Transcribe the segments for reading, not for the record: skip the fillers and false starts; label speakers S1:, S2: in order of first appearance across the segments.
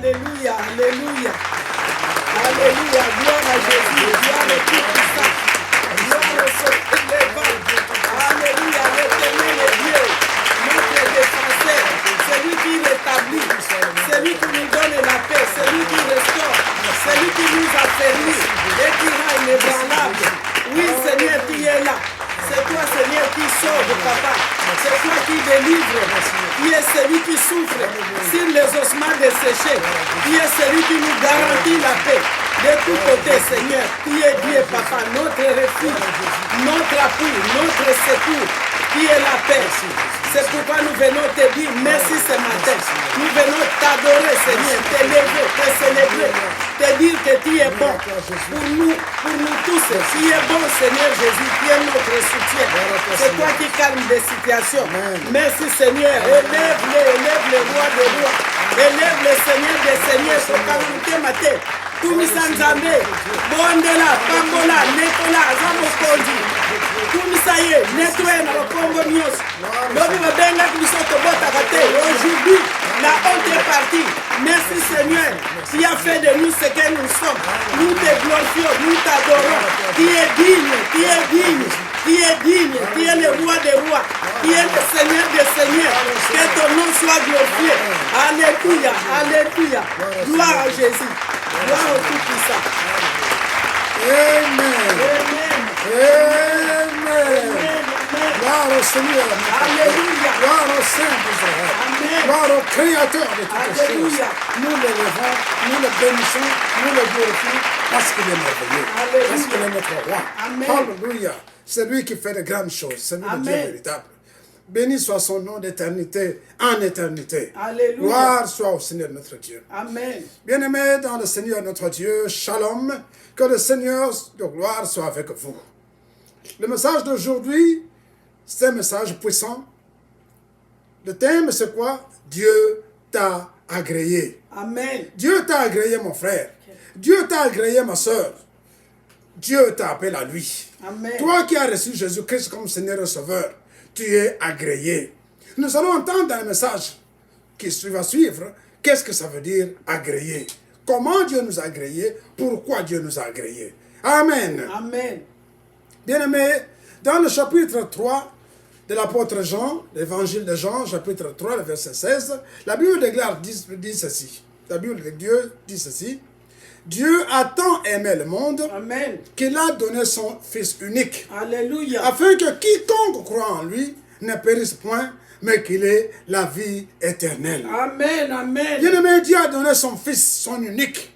S1: Alléluia, Alléluia. Alléluia, gloire à Jésus, gloire au Tout-Puissant, gloire au Souverain des vents. Alléluia, l'Éternel est Dieu, notre défenseur, celui qui rétablit, celui qui nous donne la paix, celui qui restaure, celui qui nous a permis et qui rend inébranlable. Oui, Seigneur, tu es là. C'est toi, Seigneur, qui sauve, papa. C'est toi qui délivre. Qui est celui qui souffre sur les ossements desséchés. Qui est celui qui nous garantit la paix. De tous côtés, Seigneur, qui est Dieu, papa, notre refuge, notre appui, notre secours, qui est la paix. C'est pourquoi nous venons te dire merci ce matin. Nous venons t'adorer, Seigneur, t'élever, te célébrer, te dire que tu es bon pour nous tous. Tu es bon, Seigneur Jésus, tu es notre soutien. C'est toi qui calmes des situations. Merci, Seigneur. Élève le roi des rois. Élève le Seigneur des seigneurs. Pour calmer ma tête. Tumisanzambe, Bondela, Pambola, Netola, Zamokondi. Tumisaye, Netoué, Narokongo Nyos. Lobi Wabenga, Tumisoto Botakate. Aujourd'hui, la honte est partie. Merci Seigneur, qui a fait de nous ce que nous sommes. Nous te glorifions, nous t'adorons. Qui est digne, qui est digne. Qui est digne, qui est le roi des rois, qui est le Seigneur des seigneurs, que ton nom soit glorifié. Alléluia, Alléluia. Gloire à Jésus, gloire au Tout-Puissant.
S2: Amen.
S1: Amen.
S2: Amen. Gloire au Seigneur.
S1: Alléluia.
S2: Gloire au Saint d'Israël.
S1: Amen.
S2: Gloire au Créateur de toutes choses.
S1: Alléluia.
S2: Nous le levons, nous le bénissons, nous le glorifions parce qu'il est merveilleux.
S1: Alléluia.
S2: Parce qu'il est notre roi.
S1: Amen.
S2: Alléluia. C'est lui qui fait de grandes choses. C'est lui le Dieu
S1: Amen.
S2: véritable. Béni soit son nom d'éternité en éternité.
S1: Alléluia.
S2: Gloire soit au Seigneur notre Dieu.
S1: Amen.
S2: Bien-aimés dans le Seigneur notre Dieu, shalom, que le Seigneur de gloire soit avec vous. Le message d'aujourd'hui, c'est un message puissant. Le thème, c'est quoi? Dieu t'a agréé.
S1: Amen.
S2: Dieu t'a agréé, mon frère. Dieu t'a agréé, ma soeur. Dieu t'a appelé à lui.
S1: Amen.
S2: Toi qui as reçu Jésus-Christ comme Seigneur et Sauveur, tu es agréé. Nous allons entendre dans le message qui va suivre, qu'est-ce que ça veut dire agréé. Comment Dieu nous a agréés, pourquoi Dieu nous a agréés. Amen.
S1: Amen.
S2: Bien-aimés, dans le chapitre 3 de l'apôtre Jean, l'évangile de Jean, chapitre 3, le verset 16, la Bible de gloire dit ceci. La Bible de Dieu dit ceci. Dieu a tant aimé le monde
S1: Amen.
S2: qu'il a donné son Fils unique,
S1: Alléluia.
S2: afin que quiconque croit en lui ne périsse point, mais qu'il ait la vie éternelle.
S1: Amen. Amen.
S2: Bien-aimé, Dieu a donné son Fils, son unique,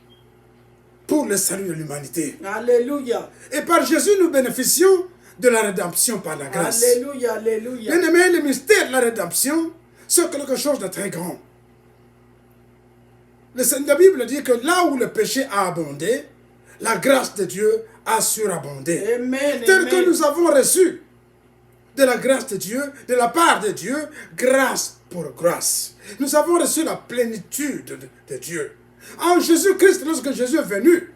S2: pour le salut de l'humanité.
S1: Alléluia.
S2: Et par Jésus, nous bénéficions de la rédemption par la grâce.
S1: Alléluia. Alléluia.
S2: Bien-aimé, le mystère de la rédemption, c'est quelque chose de très grand. La Bible dit que là où le péché a abondé, la grâce de Dieu a surabondé.
S1: Amen.
S2: Tel que
S1: Amen.
S2: nous avons reçu de la grâce de Dieu, de la part de Dieu, grâce pour grâce. Nous avons reçu la plénitude de Dieu. En Jésus-Christ, lorsque Jésus est venu,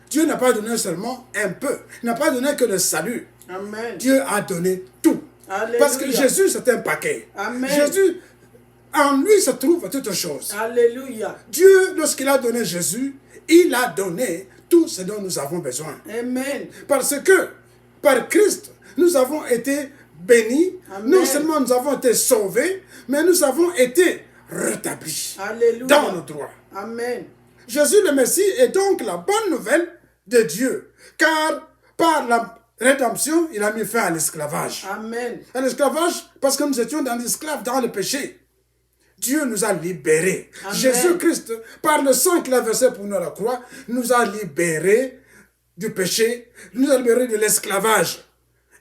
S2: Dieu n'a pas donné seulement un peu, il n'a pas donné que le salut.
S1: Amen.
S2: Dieu a donné tout.
S1: Alléluia.
S2: Parce que Jésus, c'est un paquet.
S1: Amen.
S2: Jésus, en lui se trouve toutes choses.
S1: Alléluia.
S2: Dieu, lorsqu'il a donné Jésus, il a donné tout ce dont nous avons besoin.
S1: Amen.
S2: Parce que, par Christ, nous avons été bénis.
S1: Amen.
S2: Non seulement nous avons été sauvés, mais nous avons été rétablis
S1: Alléluia.
S2: dans nos droits.
S1: Amen.
S2: Jésus le Messie est donc la bonne nouvelle de Dieu. Car par la rédemption, il a mis fin à l'esclavage.
S1: Amen.
S2: À l'esclavage, parce que nous étions dans l'esclave, dans le péché. Dieu nous a libérés.
S1: Amen.
S2: Jésus-Christ, par le sang qu'il a versé pour nous à la croix, nous a libérés du péché, nous a libérés de l'esclavage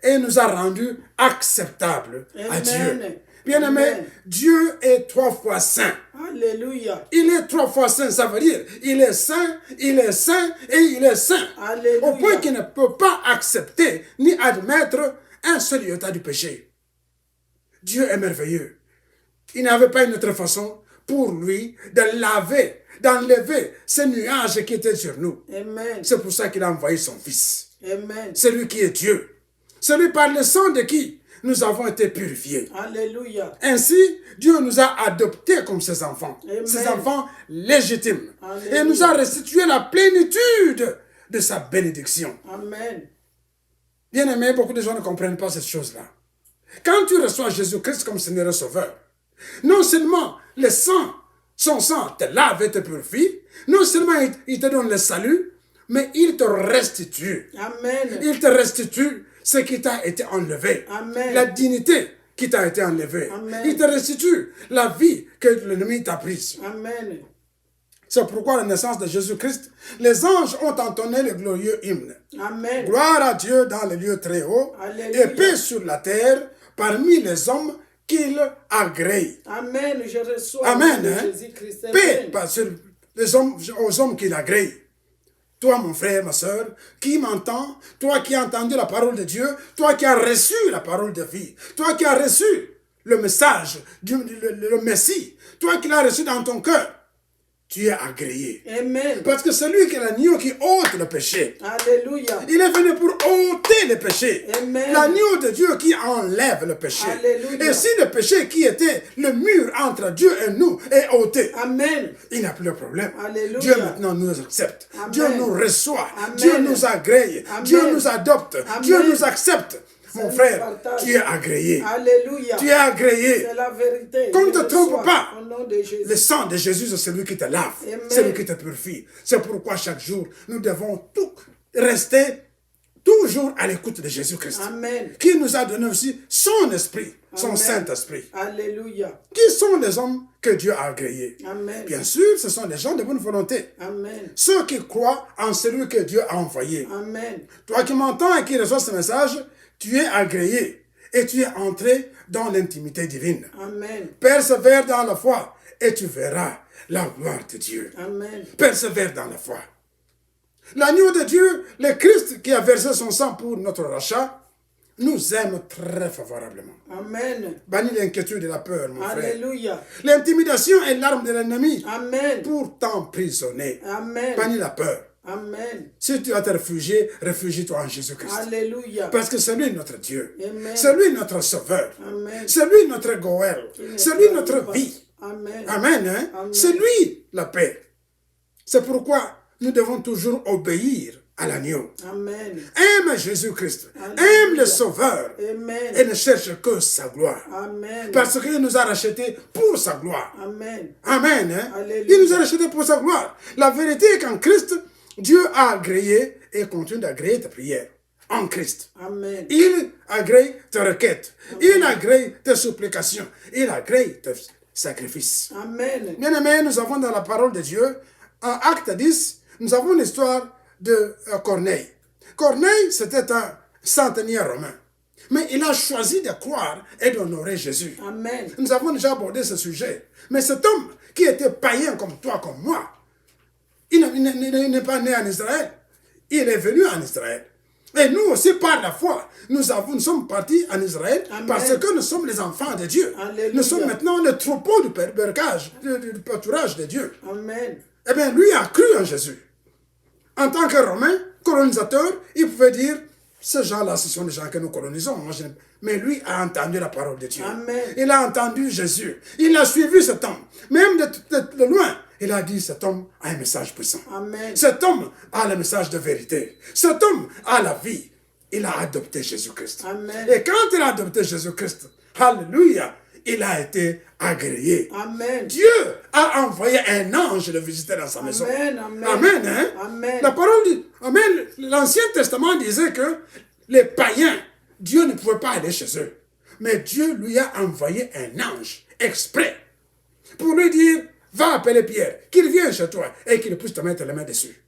S2: et nous a rendus acceptables à Dieu. Bien-aimé,
S1: Amen.
S2: Dieu est 3 fois saint.
S1: Alléluia.
S2: Il est 3 fois saint, ça veut dire il est saint et il est saint.
S1: Alléluia.
S2: Au point qu'il ne peut pas accepter ni admettre un seul iota du péché. Dieu est merveilleux. Il n'avait pas une autre façon pour lui de laver, d'enlever ces nuages qui étaient sur nous.
S1: Amen.
S2: C'est pour ça qu'il a envoyé son Fils.
S1: Amen.
S2: Celui qui est Dieu. Celui par le sang de qui? nous avons été purifiés.
S1: Alléluia.
S2: Ainsi, Dieu nous a adoptés comme ses enfants.
S1: Amen.
S2: Ses enfants légitimes.
S1: Alléluia.
S2: Et nous a restitué la plénitude de sa bénédiction.
S1: Amen.
S2: Bien aimé, beaucoup de gens ne comprennent pas cette chose-là. Quand tu reçois Jésus-Christ comme Seigneur et Sauveur, non seulement le sang, son sang te lave et te purifie, non seulement il te donne le salut, mais il te restitue.
S1: Amen.
S2: Il te restitue ce qui t'a été enlevé.
S1: Amen.
S2: La dignité qui t'a été enlevée.
S1: Amen.
S2: Il te restitue la vie que l'ennemi t'a prise.
S1: Amen.
S2: C'est pourquoi à la naissance de Jésus-Christ, les anges ont entonné le glorieux hymne.
S1: Amen.
S2: Gloire à Dieu dans les lieux très hauts,
S1: Alléluia.
S2: et paix sur la terre parmi les hommes qu'il agrée.
S1: Amen. Je reçois
S2: Amen.
S1: le nom de
S2: Hein?
S1: Jésus-Christ.
S2: Paix
S1: Amen.
S2: pas sur les hommes, aux hommes qu'il agrée. Toi, mon frère, ma soeur, qui m'entend, toi qui as entendu la parole de Dieu, toi qui as reçu la parole de vie, toi qui as reçu le message, le Messie, toi qui l'as reçu dans ton cœur, tu es agréé.
S1: Amen.
S2: Parce que celui qui est l'agneau qui ôte le péché,
S1: Alléluia.
S2: il est venu pour ôter le péché.
S1: Amen.
S2: L'agneau de Dieu qui enlève le péché.
S1: Alléluia.
S2: Et si le péché qui était le mur entre Dieu et nous est ôté,
S1: Amen.
S2: il n'y a plus de problème.
S1: Alléluia.
S2: Dieu maintenant nous accepte.
S1: Amen.
S2: Dieu nous reçoit.
S1: Amen.
S2: Dieu nous agrée.
S1: Amen.
S2: Dieu nous adopte.
S1: Amen.
S2: Dieu nous accepte. Mon
S1: nous
S2: frère,
S1: partage.
S2: tu es agréé.
S1: Alléluia.
S2: Tu es agréé.
S1: C'est la vérité.
S2: Qu'on ne
S1: Je
S2: te trompe
S1: reçois
S2: pas.
S1: Au nom de Jésus.
S2: Le sang de Jésus, c'est celui qui te lave.
S1: Amen.
S2: Celui qui te purifie. C'est pourquoi chaque jour, nous devons rester toujours à l'écoute de Jésus-Christ.
S1: Amen.
S2: Qui nous a donné aussi son esprit, son
S1: Amen.
S2: Saint-Esprit.
S1: Alléluia.
S2: Qui sont les hommes que Dieu a agréés?
S1: Amen.
S2: Bien sûr, ce sont des gens de bonne volonté.
S1: Amen.
S2: Ceux qui croient en celui que Dieu a envoyé.
S1: Amen.
S2: Toi qui m'entends et qui reçois ce message, tu es agréé et tu es entré dans l'intimité divine.
S1: Amen.
S2: Persévère dans la foi et tu verras la gloire de Dieu.
S1: Amen.
S2: Persévère dans la foi. L'agneau de Dieu, le Christ qui a versé son sang pour notre rachat, nous aime très favorablement.
S1: Amen.
S2: Bannis l'inquiétude et la peur, mon frère.
S1: Alléluia.
S2: L'intimidation est l'arme de l'ennemi
S1: Amen.
S2: pour t'emprisonner.
S1: Amen.
S2: Bannis la peur.
S1: Amen.
S2: Si tu vas te réfugier, réfugie-toi en Jésus-Christ.
S1: Alléluia.
S2: Parce que c'est lui notre Dieu.
S1: Amen.
S2: C'est lui notre sauveur.
S1: Amen.
S2: C'est lui notre Goël. C'est lui notre vie.
S1: Amen.
S2: Amen. Hein?
S1: Amen.
S2: C'est lui la paix. C'est pourquoi nous devons toujours obéir à l'agneau.
S1: Amen.
S2: Aime Jésus-Christ.
S1: Alléluia.
S2: Aime le Sauveur.
S1: Amen.
S2: Et ne cherche que sa gloire.
S1: Amen.
S2: Parce qu'il nous a rachetés pour sa gloire.
S1: Amen.
S2: Amen. Hein?
S1: Alléluia.
S2: Il nous a rachetés pour sa gloire. La vérité est qu'en Christ, Dieu a agréé et continue d'agréer ta prière. En Christ.
S1: Amen.
S2: Il agrée tes requêtes. Il agrée tes supplications. Il agrée tes sacrifices.
S1: Amen.
S2: Bien aimés, nous avons dans la parole de Dieu, en Acte 10, nous avons l'histoire de Corneille. Corneille, c'était un centenier romain. Mais il a choisi de croire et d'honorer Jésus.
S1: Amen.
S2: Nous avons déjà abordé ce sujet. Mais cet homme qui était païen comme toi, comme moi, il n'est pas né en Israël. Il est venu en Israël. Et nous aussi, par la foi, nous sommes partis en Israël.
S1: Amen.
S2: Parce que nous sommes les enfants de Dieu.
S1: Alléluia.
S2: Nous sommes maintenant le troupeau du pâturage de Dieu.
S1: Amen.
S2: Eh bien, lui a cru en Jésus. En tant que Romain, colonisateur, il pouvait dire, ces gens-là, ce sont les gens que nous colonisons. Mais lui a entendu la parole de Dieu.
S1: Amen.
S2: Il a entendu Jésus. Il a suivi cet homme. Même de loin, il a dit, cet homme a un message puissant.
S1: Amen.
S2: Cet homme a le message de vérité. Cet homme a la vie. Il a adopté Jésus-Christ.
S1: Amen.
S2: Et quand il a adopté Jésus-Christ, alléluia, il a été agréé.
S1: Amen.
S2: Dieu a envoyé un ange le visiter dans sa maison.
S1: Amen. Amen.
S2: Amen. Hein?
S1: Amen.
S2: La parole dit, Amen. L'Ancien Testament disait que les païens, Dieu ne pouvait pas aller chez eux. Mais Dieu lui a envoyé un ange exprès pour lui dire, va appeler Pierre, qu'il vienne chez toi et qu'il puisse te mettre les mains dessus.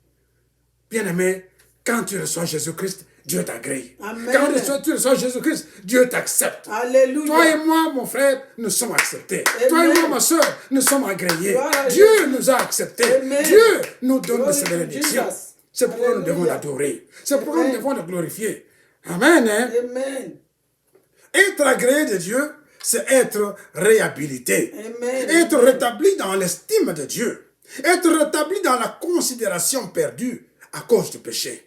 S2: Bien-aimé, quand tu reçois Jésus-Christ, Dieu t'agrée.
S1: Amen.
S2: Quand tu reçois Jésus-Christ, Dieu t'accepte.
S1: Alléluia.
S2: Toi et moi, mon frère, nous sommes acceptés.
S1: Amen.
S2: Toi et moi, ma soeur, nous sommes agréés.
S1: Gloire à
S2: Dieu
S1: Jésus.
S2: nous a acceptés.
S1: Amen.
S2: Dieu nous donne de
S1: Glory
S2: ses
S1: to
S2: bénédictions.
S1: Jesus.
S2: C'est pourquoi nous
S1: Alléluia.
S2: devons l'adorer. C'est pourquoi nous
S1: Amen.
S2: devons le glorifier. Amen. Hein?
S1: Amen.
S2: Être agréé de Dieu, c'est être réhabilité.
S1: Amen.
S2: Être rétabli dans l'estime de Dieu. Être rétabli dans la considération perdue à cause du péché.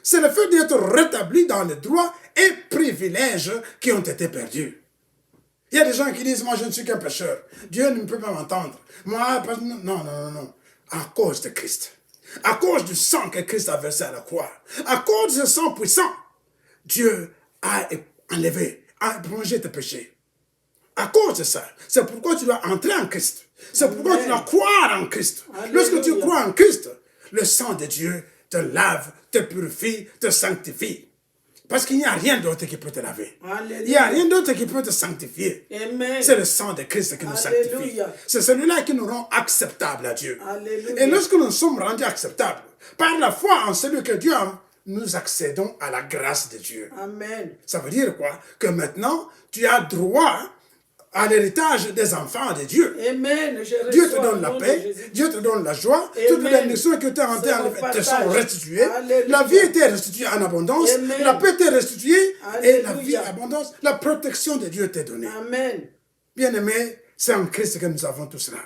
S2: C'est le fait d'être rétabli dans le droit et privilèges qui ont été perdus. Il y a des gens qui disent, moi je ne suis qu'un pécheur. Dieu ne peut pas m'entendre. Moi, non. À cause de Christ. À cause du sang que Christ a versé à la croix. À cause de ce sang puissant. Dieu a enlevé, a plongé tes péchés. À cause de ça. C'est pourquoi tu dois entrer en Christ. C'est pourquoi tu dois croire en Christ. Alléluia. Lorsque tu crois en Christ, le sang de Dieu te lave, te purifie, te sanctifie. Parce qu'il n'y a rien d'autre qui peut te laver. Alléluia. Il n'y a rien d'autre qui peut te sanctifier. C'est le sang de Christ qui nous sanctifie. C'est celui-là qui nous rend acceptables à Dieu. Alléluia. Et lorsque nous sommes rendus acceptables, par la foi en celui que Dieu a, nous accédons à la grâce de Dieu. Amen. Ça veut dire quoi? Que maintenant, tu as droit à l'héritage des enfants de Dieu. Amen. Dieu te donne la paix, Dieu te donne la joie, toutes les missions que tu as en terre te sont restituées. Alléluia. La vie était restituée en abondance, Amen. La paix était restituée, Alléluia. Et la vie en abondance, la protection de Dieu t'est donnée. Amen. Bien-aimé, c'est en Christ que nous avons tout cela.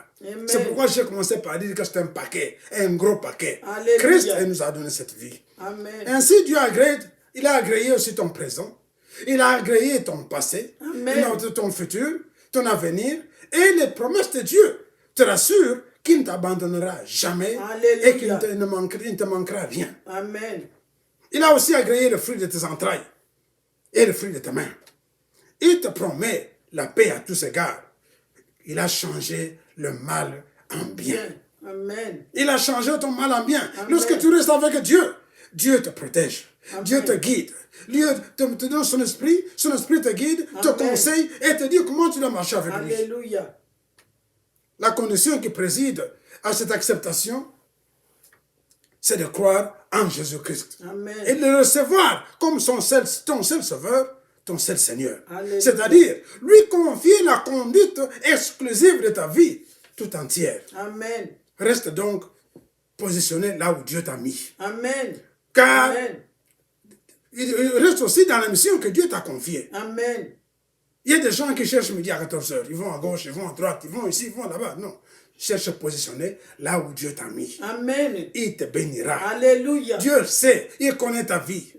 S2: C'est pourquoi j'ai commencé par dire que c'est un paquet, un gros paquet. Alléluia. Christ nous a donné cette vie. Amen. Ainsi, Dieu il a agréé aussi ton présent, il a agréé ton passé, Amen. Ton futur, ton avenir, et les promesses de Dieu te rassurent qu'il ne t'abandonnera jamais. Alléluia. Et qu'il ne te manquera rien. Amen. Il a aussi agréé le fruit de tes entrailles et le fruit de tes mains. Il te promet la paix à tous égards. Il a changé le mal en bien. Amen. Il a changé ton mal en bien. Amen. Lorsque tu restes avec Dieu, Dieu te protège. Amen. Dieu te guide. Dieu te donne son esprit te guide, Amen. Te conseille et te dit comment tu dois marcher avec lui. Alléluia. La condition qui préside à cette acceptation, c'est de croire en Jésus-Christ. Et de le recevoir comme ton seul sauveur, ton seul Seigneur. C'est-à-dire, lui confier la conduite exclusive de ta vie tout entière. Amen. Reste donc positionné là où Dieu t'a mis. Amen. Car Amen. Il reste aussi dans la mission que Dieu t'a confiée. Amen. Il y a des gens qui cherchent midi à 14h. Ils vont à gauche, ils vont à droite, ils vont ici, ils vont là-bas. Non. Cherche à positionner là où Dieu t'a mis. Amen. Il te bénira. Alléluia. Dieu sait, il connaît ta vie.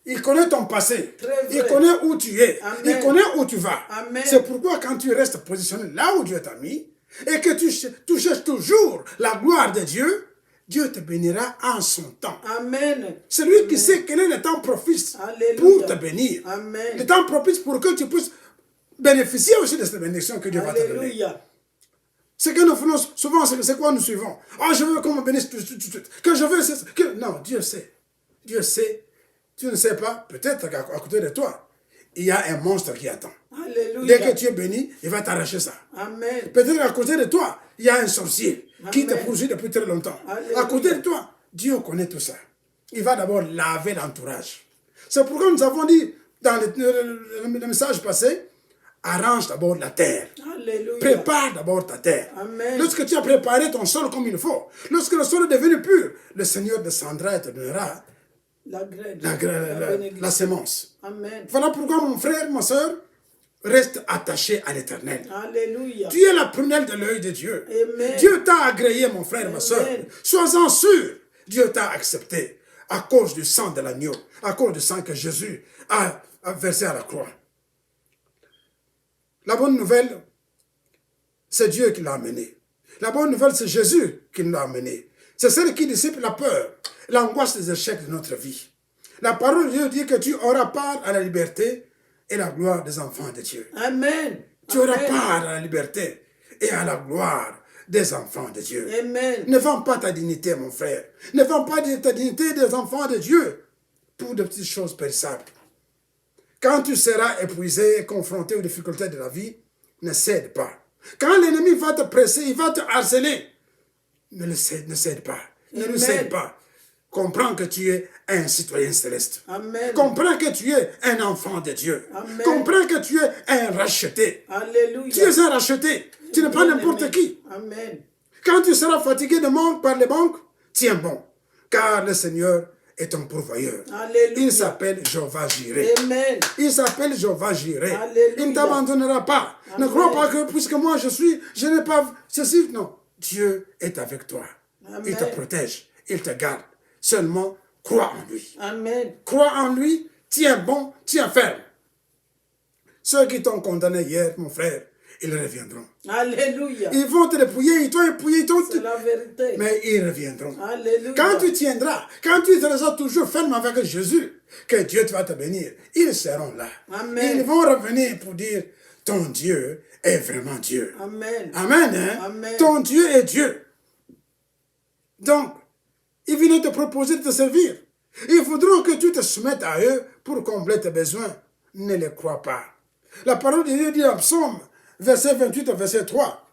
S2: Il connaît ton passé. Il connaît où tu es. Amen. Il connaît où tu vas. C'est pourquoi quand tu restes positionné là où Dieu t'a mis et que tu cherches toujours la gloire de Dieu, Dieu te bénira en son temps. Amen. C'est lui qui sait quel est le temps propice pour te bénir. Amen. Le temps propice pour que tu puisses bénéficier aussi de cette bénédiction que Dieu va te donner. Ce que nous faisons souvent, c'est quoi nous suivons? Ah, je veux qu'on me bénisse tout de suite. Que je veux, non, Dieu sait. Dieu sait. Tu ne sais pas, peut-être qu'à côté de toi, il y a un monstre qui attend. Alléluia. Dès que tu es béni, il va t'arracher ça. Amen. Peut-être qu'à côté de toi, il y a un sorcier qui te poursuit depuis très longtemps. Alléluia. À côté de toi, Dieu connaît tout ça. Il va d'abord laver l'entourage. C'est pourquoi nous avons dit dans le message passé, arrange d'abord la terre. Alléluia. Prépare d'abord ta terre. Amen. Lorsque tu as préparé ton sol comme il faut, lorsque le sol est devenu pur, le Seigneur descendra et te donnera la sémence. Amen. Voilà pourquoi mon frère, ma soeur, reste attaché à l'Éternel. Alléluia. Tu es la prunelle de l'œil de Dieu. Amen. Dieu t'a agréé, mon frère, ma soeur. Sois-en sûr, Dieu t'a accepté à cause du sang de l'agneau, à cause du sang que Jésus a versé à la croix. La bonne nouvelle, c'est Dieu qui l'a amené. La bonne nouvelle, c'est Jésus qui nous l'a amené. C'est celle qui dissipe la peur, l'angoisse des échecs de notre vie. La parole de Dieu dit que tu auras part à la liberté et la gloire des enfants de Dieu. Amen. Tu auras part à la liberté et à la gloire des enfants de Dieu. Amen. Ne vends pas ta dignité, mon frère. Ne vends pas ta dignité des enfants de Dieu pour de petites choses périssables. Quand tu seras épuisé et confronté aux difficultés de la vie, ne cède pas. Quand l'ennemi va te presser, il va te harceler, ne cède pas. Ne le cède pas. Comprends que tu es un citoyen céleste. Amen. Comprends que tu es un enfant de Dieu. Amen. Comprends que tu es un racheté. Alléluia. Tu es un racheté. Tu n'es pas n'importe qui. Amen. Quand tu seras fatigué par les banques, tiens bon. Car le Seigneur est ton pourvoyeur. Alléluia. Il s'appelle Jéhovah Jireh. Amen. Il s'appelle Jéhovah Jireh. Il ne t'abandonnera pas. Amen. Ne crois pas que puisque moi je n'ai pas ceci. Non. Dieu est avec toi. Amen. Il te protège. Il te garde. Seulement, crois en lui. Amen. Crois en lui, tiens bon, tiens ferme. Ceux qui t'ont condamné hier, mon frère, ils reviendront.
S1: Alléluia.
S2: Ils vont te dépouiller, ils t'ont épouillé,
S1: C'est la vérité.
S2: mais ils reviendront.
S1: Alléluia.
S2: Quand tu tiendras, quand tu seras toujours ferme avec Jésus, que Dieu va te bénir, ils seront là.
S1: Amen.
S2: Ils vont revenir pour dire, ton Dieu est vraiment Dieu.
S1: Amen.
S2: Amen, hein?
S1: Amen.
S2: Ton Dieu est Dieu. Donc, ils viennent te proposer de te servir. Ils voudront que tu te soumettes à eux pour combler tes besoins. Ne les crois pas. La parole de Dieu dit en Psaume, verset 28 au verset 3,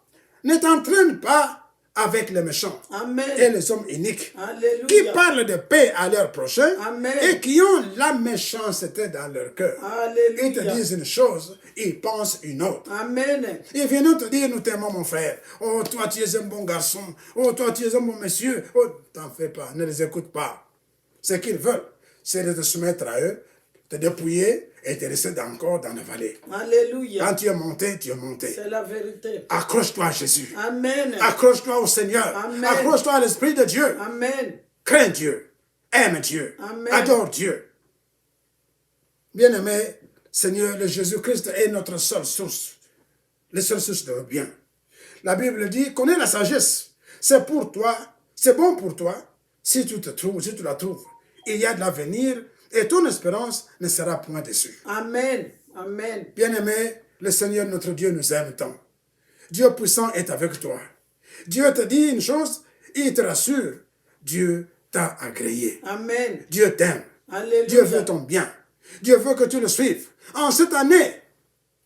S2: ne t'entraîne pas avec les méchants
S1: Amen.
S2: et les hommes iniques
S1: Alléluia.
S2: qui parlent de paix à leur prochain
S1: Amen.
S2: et qui ont la méchanceté dans leur cœur.
S1: Alléluia.
S2: Ils te disent une chose, ils pensent une autre.
S1: Amen.
S2: Ils viennent te dire, nous t'aimons mon frère. Oh, toi tu es un bon garçon. Oh, toi tu es un bon monsieur. Oh, t'en fais pas, ne les écoute pas. Ce qu'ils veulent, c'est de te soumettre à eux, te dépouiller et te laisser encore dans la vallée.
S1: Alléluia.
S2: Quand tu es monté, tu es monté.
S1: C'est la vérité.
S2: Accroche-toi à Jésus.
S1: Amen.
S2: Accroche-toi au Seigneur.
S1: Amen.
S2: Accroche-toi à l'Esprit de Dieu.
S1: Amen.
S2: Crains Dieu. Aime Dieu.
S1: Amen.
S2: Adore Dieu. Bien-aimé, Seigneur, le Jésus-Christ est notre seule source. La seule source de bien. La Bible dit, connais la sagesse. C'est pour toi, c'est bon pour toi, si tu te trouves, si tu la trouves. Il y a de l'avenir et ton espérance ne sera point déçue.
S1: Amen. Amen.
S2: Bien-aimé, le Seigneur notre Dieu nous aime tant. Dieu puissant est avec toi. Dieu te dit une chose, il te rassure. Dieu t'a agréé.
S1: Amen.
S2: Dieu t'aime.
S1: Alléluia.
S2: Dieu veut ton bien. Dieu veut que tu le suives. En cette année,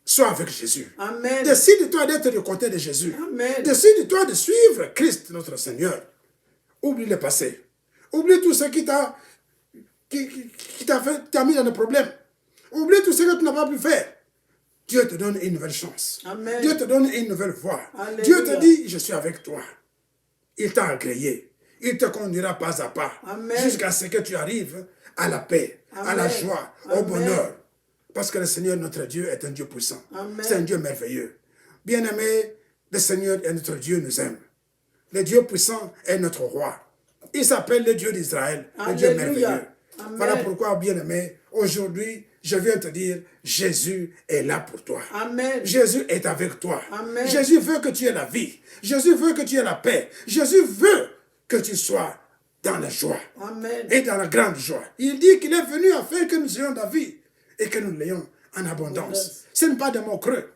S2: sois avec Jésus.
S1: Amen.
S2: Décide-toi d'être du côté de Jésus.
S1: Amen.
S2: Décide-toi de suivre Christ, notre Seigneur. Oublie le passé. Oublie tout ce qui t'a mis dans le problème. Oublie tout ce que tu n'as pas pu faire. Dieu te donne une nouvelle chance.
S1: Amen.
S2: Dieu te donne une nouvelle voie.
S1: Alléluia.
S2: Dieu te dit, je suis avec toi. Il t'a agréé. Il te conduira pas à pas.
S1: Amen.
S2: Jusqu'à ce que tu arrives à la paix, à la
S1: Amen.
S2: joie,
S1: Amen.
S2: au bonheur. Parce que le Seigneur, notre Dieu, est un Dieu puissant.
S1: Amen.
S2: C'est un Dieu merveilleux. Bien-aimé, le Seigneur et notre Dieu nous aime. Le Dieu puissant est notre roi. Il s'appelle le Dieu d'Israël, le Dieu
S1: Alléluia.
S2: merveilleux.
S1: Amen.
S2: Voilà pourquoi, bien-aimé, aujourd'hui, je viens te dire, Jésus est là pour toi.
S1: Amen.
S2: Jésus est avec toi.
S1: Amen.
S2: Jésus veut que tu aies la vie. Jésus veut que tu aies la paix. Jésus veut que tu sois dans la joie.
S1: Amen.
S2: Et dans la grande joie. Il dit qu'il est venu afin que nous ayons la vie et que nous l'ayons en abondance. Ce n'est pas de mots creux.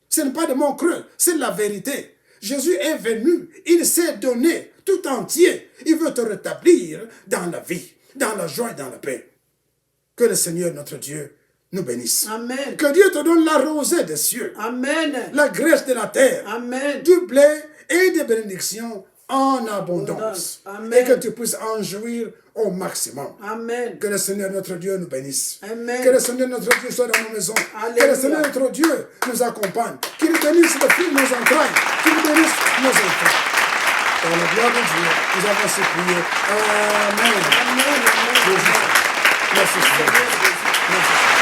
S2: Ce n'est pas de mots creux. C'est la vérité. Jésus est venu. Il s'est donné tout entier. Il veut te rétablir dans la vie, dans la joie et dans la paix. Que le Seigneur, notre Dieu, nous bénisse.
S1: Amen.
S2: Que Dieu te donne la rosée des cieux,
S1: Amen.
S2: la graisse de la terre,
S1: Amen.
S2: du blé et des bénédictions en abondance.
S1: Amen.
S2: Et que tu puisses en jouir au maximum.
S1: Amen.
S2: Que le Seigneur notre Dieu nous bénisse.
S1: Amen.
S2: Que le Seigneur notre Dieu soit dans nos maisons.
S1: Alléluia.
S2: Que le Seigneur notre Dieu nous accompagne. Qu'il bénisse le fruit de nos entrailles. Qu'il bénisse nos enfants. Dans la gloire de Dieu, nous avons supplié. Amen.
S1: Amen. Amen.
S2: Jésus. Merci Seigneur. Merci.